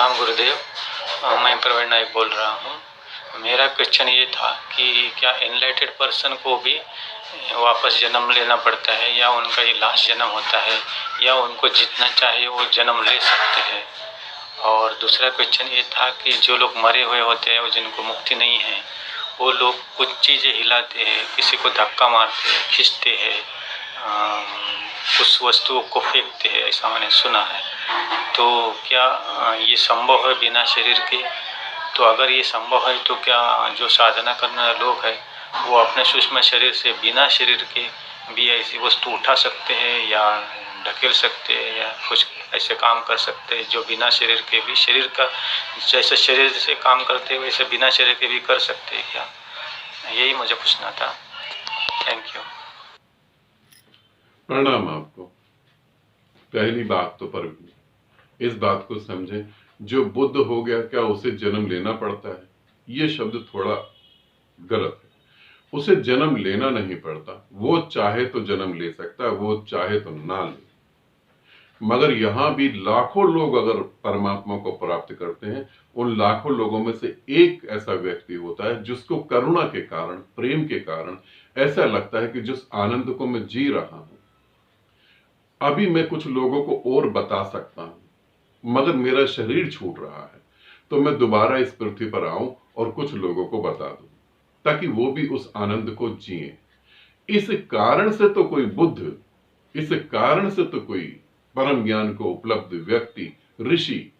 प्रणाम गुरुदेव। मैं प्रवीण नायक बोल रहा हूँ। मेरा क्वेश्चन ये था कि क्या एनलाइटेड पर्सन को भी वापस जन्म लेना पड़ता है या उनका ये लास्ट जन्म होता है या उनको जितना चाहिए वो जन्म ले सकते हैं? और दूसरा क्वेश्चन ये था कि जो लोग मरे हुए होते हैं और जिनको मुक्ति नहीं है वो लोग कुछ चीज़ें हिलाते हैं, किसी को धक्का मारते हैं, खींचते हैं, कुछ वस्तुओं को फेंकते हैं, ऐसा मैंने सुना है। तो क्या ये संभव है बिना शरीर के? तो अगर ये संभव है तो क्या जो साधना करने वाले लोग हैं वो अपने सूक्ष्म शरीर से बिना शरीर के भी ऐसी वस्तु उठा सकते हैं या ढकेल सकते हैं या कुछ ऐसे काम कर सकते हैं जो बिना शरीर के भी शरीर का जैसे शरीर से काम करते हैं वैसे बिना शरीर के भी कर सकते हैं क्या? यही मुझे पूछना था। Thank you. प्रणाम आपको। पहली बात तो पर इस बात को समझें, जो बुद्ध हो गया क्या उसे जन्म लेना पड़ता है? ये शब्द थोड़ा गलत है। उसे जन्म लेना नहीं पड़ता, वो चाहे तो जन्म ले सकता है, वो चाहे तो ना ले। मगर यहां भी लाखों लोग अगर परमात्मा को प्राप्त करते हैं, उन लाखों लोगों में से एक ऐसा व्यक्ति होता है जिसको करुणा के कारण, प्रेम के कारण ऐसा लगता है कि जिस आनंद को मैं जी रहा हूं, अभी मैं कुछ लोगों को और बता सकता हूं, मगर मेरा शरीर छूट रहा है, तो मैं दोबारा इस पृथ्वी पर आऊं और कुछ लोगों को बता दूं ताकि वो भी उस आनंद को जिए। इस कारण से तो कोई बुद्ध, इस कारण से तो कोई परम ज्ञान को उपलब्ध व्यक्ति, ऋषि,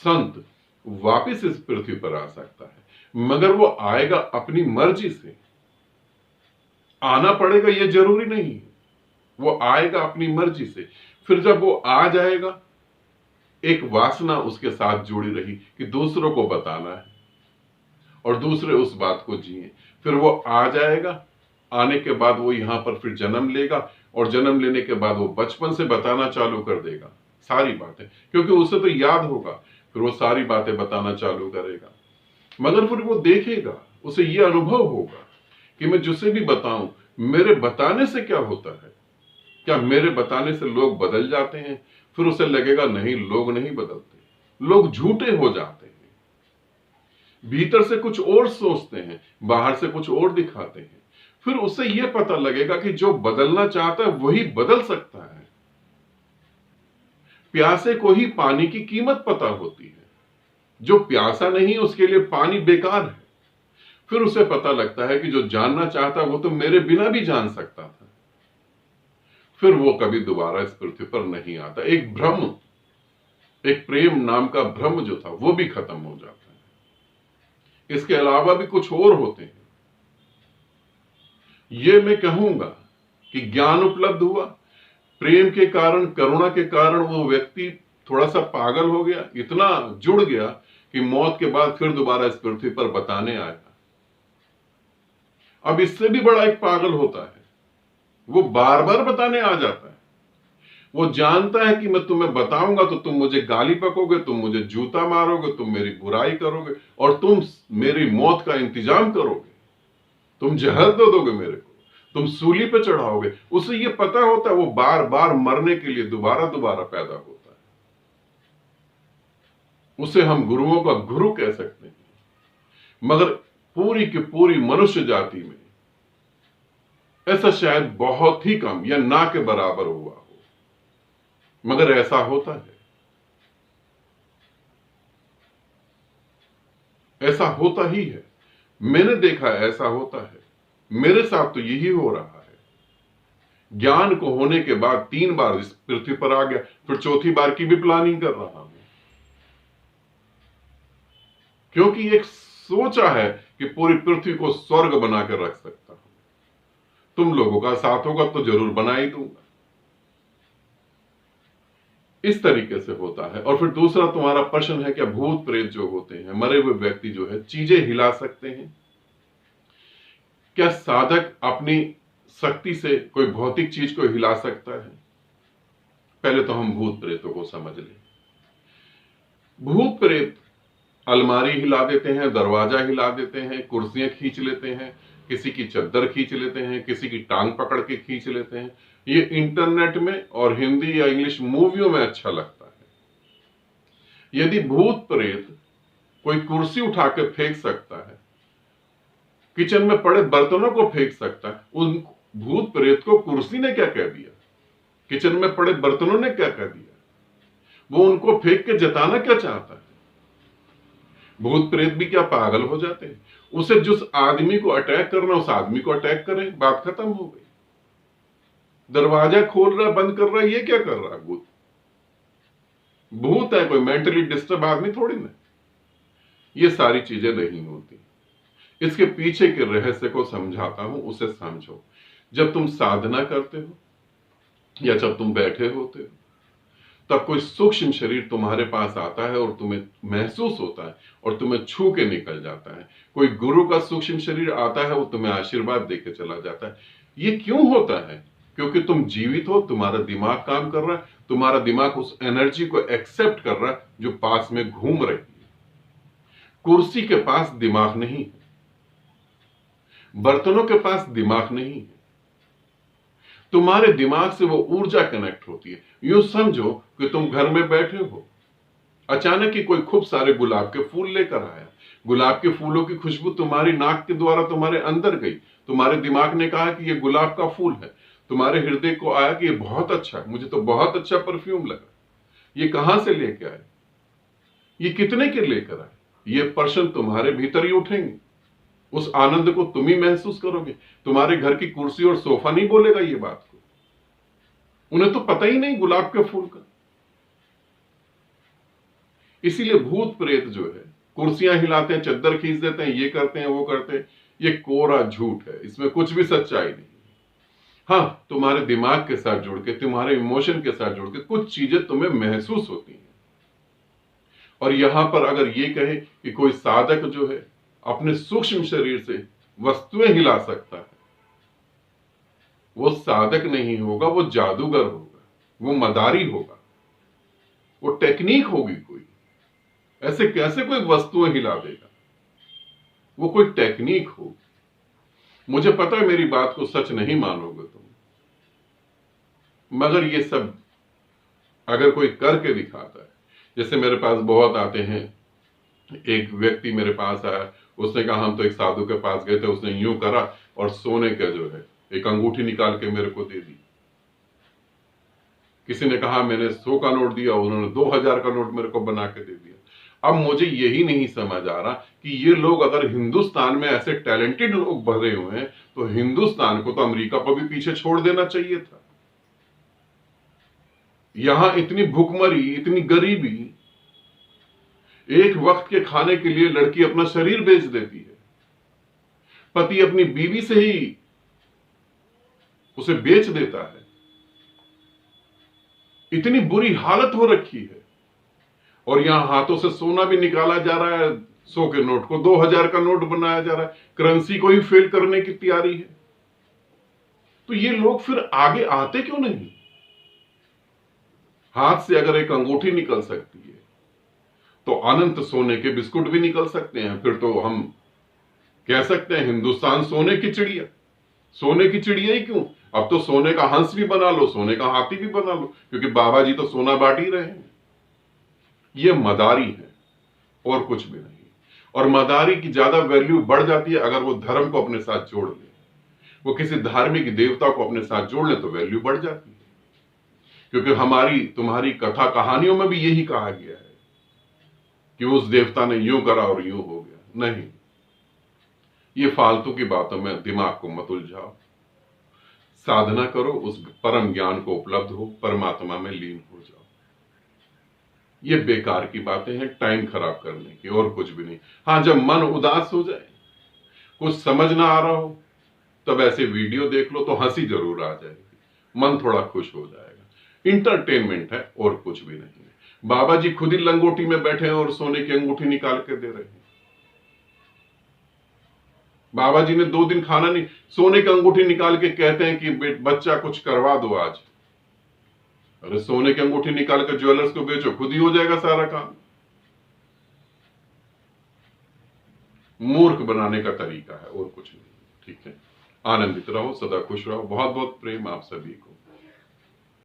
संत वापिस इस पृथ्वी पर आ सकता है, मगर वो आएगा अपनी मर्जी से। आना पड़ेगा ये जरूरी नहीं है, वो आएगा अपनी मर्जी से। फिर जब वो आ जाएगा, एक वासना उसके साथ जुड़ी रही कि दूसरों को बताना है और दूसरे उस बात को जिए। फिर वो आ जाएगा, आने के बाद वो यहां पर फिर जन्म लेगा और जन्म लेने के बाद वो बचपन से बताना चालू कर देगा सारी बातें, क्योंकि उसे तो याद होगा। फिर वो सारी बातें बताना चालू करेगा, मगर फिर वो देखेगा, उसे ये अनुभव होगा कि मैं जिसे भी बताऊं, मेरे बताने से क्या होता है, क्या मेरे बताने से लोग बदल जाते हैं? फिर उसे लगेगा नहीं, लोग नहीं बदलते, लोग झूठे हो जाते हैं, भीतर से कुछ और सोचते हैं, बाहर से कुछ और दिखाते हैं। फिर उसे यह पता लगेगा कि जो बदलना चाहता है वही बदल सकता है। प्यासे को ही पानी की कीमत पता होती है, जो प्यासा नहीं उसके लिए पानी बेकार है। फिर उसे पता लगता है कि जो जानना चाहता है वो तो मेरे बिना भी जान सकता था। फिर वो कभी दोबारा इस पृथ्वी पर नहीं आता। एक भ्रम, एक प्रेम नाम का भ्रम जो था वो भी खत्म हो जाता है। इसके अलावा भी कुछ और होते हैं। ये मैं कहूंगा कि ज्ञान उपलब्ध हुआ, प्रेम के कारण, करुणा के कारण वो व्यक्ति थोड़ा सा पागल हो गया, इतना जुड़ गया कि मौत के बाद फिर दोबारा इस पृथ्वी पर बताने आया। अब इससे भी बड़ा एक पागल होता है, वो बार बार बताने आ जाता है। वो जानता है कि मैं तुम्हें बताऊंगा तो तुम मुझे गाली बकोगे, तुम मुझे जूता मारोगे, तुम मेरी बुराई करोगे और तुम मेरी मौत का इंतजाम करोगे, तुम जहर दे दोगे मेरे को, तुम सूली पे चढ़ाओगे। उसे ये पता होता है वो बार बार मरने के लिए दोबारा दोबारा पैदा होता है। उसे हम गुरुओं का गुरु कह सकते हैं, मगर पूरी की पूरी मनुष्य जाति में ऐसा शायद बहुत ही कम या ना के बराबर हुआ हो, मगर ऐसा होता है, ऐसा होता ही है। मैंने देखा ऐसा होता है, मेरे साथ तो यही हो रहा है। ज्ञान को होने के बाद 3 बार इस पृथ्वी पर आ गया, फिर चौथी बार की भी प्लानिंग कर रहा हूं, क्योंकि एक सोचा है कि पूरी पृथ्वी को स्वर्ग बना कर रख सकता हूं। तुम लोगों का साथ होगा तो जरूर बना ही दूंगा। इस तरीके से होता है। और फिर दूसरा तुम्हारा प्रश्न है, क्या भूत प्रेत जो होते हैं, मरे हुए व्यक्ति जो है, चीजें हिला सकते हैं? क्या साधक अपनी शक्ति से कोई भौतिक चीज को हिला सकता है? पहले तो हम भूत प्रेतों को समझ लें। भूत प्रेत अलमारी हिला देते हैं, दरवाजा हिला देते हैं, कुर्सियां खींच लेते हैं, किसी की चद्दर खींच लेते हैं, किसी की टांग पकड़ के खींच लेते हैं। ये इंटरनेट में और हिंदी या इंग्लिश मूवियों में अच्छा लगता है, यदि भूत प्रेत कोई कुर्सी उठा के फेंक सकता है, किचन में पड़े बर्तनों को फेंक सकता है, उन भूत प्रेत को कुर्सी ने क्या कह दिया, किचन में पड़े बर्तनों ने क्या कह दिया? वो उनको फेंक के जताना क्या चाहता है? भूत प्रेत भी क्या पागल हो जाते हैं? उसे जिस आदमी को अटैक करना उस आदमी को अटैक करें, बात खत्म हो गई। दरवाजा खोल रहा बंद कर रहा, ये क्या कर रहा है? भूत भूत है, कोई मेंटली डिस्टर्ब आदमी थोड़ी ना। ये सारी चीजें नहीं होती। इसके पीछे के रहस्य को समझाता हूं, उसे समझो। जब तुम साधना करते हो या जब तुम बैठे होते हो, तब कोई सूक्ष्म शरीर तुम्हारे पास आता है और तुम्हें महसूस होता है और तुम्हें छू के निकल जाता है। कोई गुरु का सूक्ष्म शरीर आता है, वो तुम्हें आशीर्वाद देके चला जाता है। ये क्यों होता है? क्योंकि तुम जीवित हो, तुम्हारा दिमाग काम कर रहा है, तुम्हारा दिमाग उस एनर्जी को एक्सेप्ट कर रहा है जो पास में घूम रही है। कुर्सी के पास दिमाग नहीं है, बर्तनों के पास दिमाग नहीं है, तुम्हारे दिमाग से वो ऊर्जा कनेक्ट होती है। यूं समझो कि तुम घर में बैठे हो, अचानक ही कोई खूब सारे गुलाब के फूल लेकर आया। गुलाब के फूलों की खुशबू तुम्हारी नाक के द्वारा तुम्हारे अंदर गई। तुम्हारे दिमाग ने कहा कि ये गुलाब का फूल है। तुम्हारे हृदय को आया कि ये बहुत अच्छा, मुझे तो बहुत अच्छा परफ्यूम लगा। ये कहां से लेके आए, ये कितने के लेकर आए? ये प्रश्न तुम्हारे भीतर ही उठेंगे। उस आनंद को तुम ही महसूस करोगे। तुम्हारे घर की कुर्सी और सोफा नहीं बोलेगा ये बात को, उन्हें तो पता ही नहीं गुलाब के फूल का। इसीलिए भूत प्रेत जो है कुर्सियां हिलाते हैं, चद्दर खींच देते हैं, ये करते हैं, वो करते हैं, ये कोरा झूठ है। इसमें कुछ भी सच्चाई नहीं। हाँ, तुम्हारे दिमाग के साथ जुड़ के, तुम्हारे इमोशन के साथ जुड़ के कुछ चीजें तुम्हें महसूस होती हैं। और यहां पर अगर ये कहे कि कोई साधक जो है अपने सूक्ष्म शरीर से वस्तुएं हिला सकता है, वो साधक नहीं होगा, वो जादूगर होगा, वो मदारी होगा, वो टेक्निक होगी कोई। ऐसे कैसे कोई वस्तुएं हिला देगा? वो कोई टेक्निक हो। मुझे पता है मेरी बात को सच नहीं मानोगे तुम, मगर ये सब अगर कोई करके दिखाता है, जैसे मेरे पास बहुत आते हैं। एक व्यक्ति मेरे पास आया, उसने कहा हम तो एक साधु के पास गए थे, उसने यूं करा और सोने का जो है एक अंगूठी निकाल के मेरे को दे दी। किसी ने कहा मैंने 100 का नोट दिया, उन्होंने 2000 का नोट मेरे को बना के दे दिया। अब मुझे यही नहीं समझ आ रहा कि ये लोग अगर हिंदुस्तान में ऐसे टैलेंटेड लोग भरे हुए हैं, तो हिंदुस्तान को तो अमेरिका पर भी पीछे छोड़ देना चाहिए था। यहां इतनी भूखमरी, इतनी गरीबी, एक वक्त के खाने के लिए लड़की अपना शरीर बेच देती है, पति अपनी बीवी से ही उसे बेच देता है। इतनी बुरी हालत हो रखी है। और यहां हाथों से सोना भी निकाला जा रहा है, 100 के नोट को 2000 का नोट बनाया जा रहा है, करेंसी को ही फेल करने की तैयारी है। तो ये लोग फिर आगे आते क्यों नहीं? हाथ से अगर एक अंगूठी निकल सकती है, तो अनंत सोने के बिस्कुट भी निकल सकते हैं। फिर तो हम कह सकते हैं हिंदुस्तान सोने की चिड़िया। सोने की चिड़िया ही क्यों, अब तो सोने का हंस भी बना लो, सोने का हाथी भी बना लो, क्योंकि बाबा जी तो सोना बांट ही रहे हैं। ये मदारी है और कुछ भी नहीं। और मदारी की ज्यादा वैल्यू बढ़ जाती है अगर वो धर्म को अपने साथ जोड़ ले, वो किसी धार्मिक देवता को अपने साथ जोड़ ले, तो वैल्यू बढ़ जाती है। क्योंकि हमारी तुम्हारी कथा कहानियों में भी यही कहा गया है कि उस देवता ने यूं करा और यूं हो गया। नहीं, ये फालतू की बातों में दिमाग को मत उलझाओ। साधना करो, उस परम ज्ञान को उपलब्ध हो, परमात्मा में लीन हो जाओ। ये बेकार की बातें हैं, टाइम खराब करने की, और कुछ भी नहीं। हाँ, जब मन उदास हो जाए, कुछ समझ ना आ रहा हो, तब ऐसे वीडियो देख लो तो हंसी जरूर आ जाएगी, मन थोड़ा खुश हो जाएगा। इंटरटेनमेंट है और कुछ भी नहीं है। बाबा जी खुद ही लंगोटी में बैठे हैं और सोने की अंगूठी निकाल के दे रहे हैं। बाबा जी ने 2 दिन खाना नहीं, सोने की अंगूठी निकाल के कहते हैं कि बच्चा कुछ करवा दो आज। अरे सोने की अंगूठी निकाल कर ज्वेलर्स को बेचो, खुद ही हो जाएगा सारा काम। मूर्ख बनाने का तरीका है और कुछ नहीं। ठीक है, आनंदित रहो, सदा खुश रहो। बहुत बहुत प्रेम आप सभी को।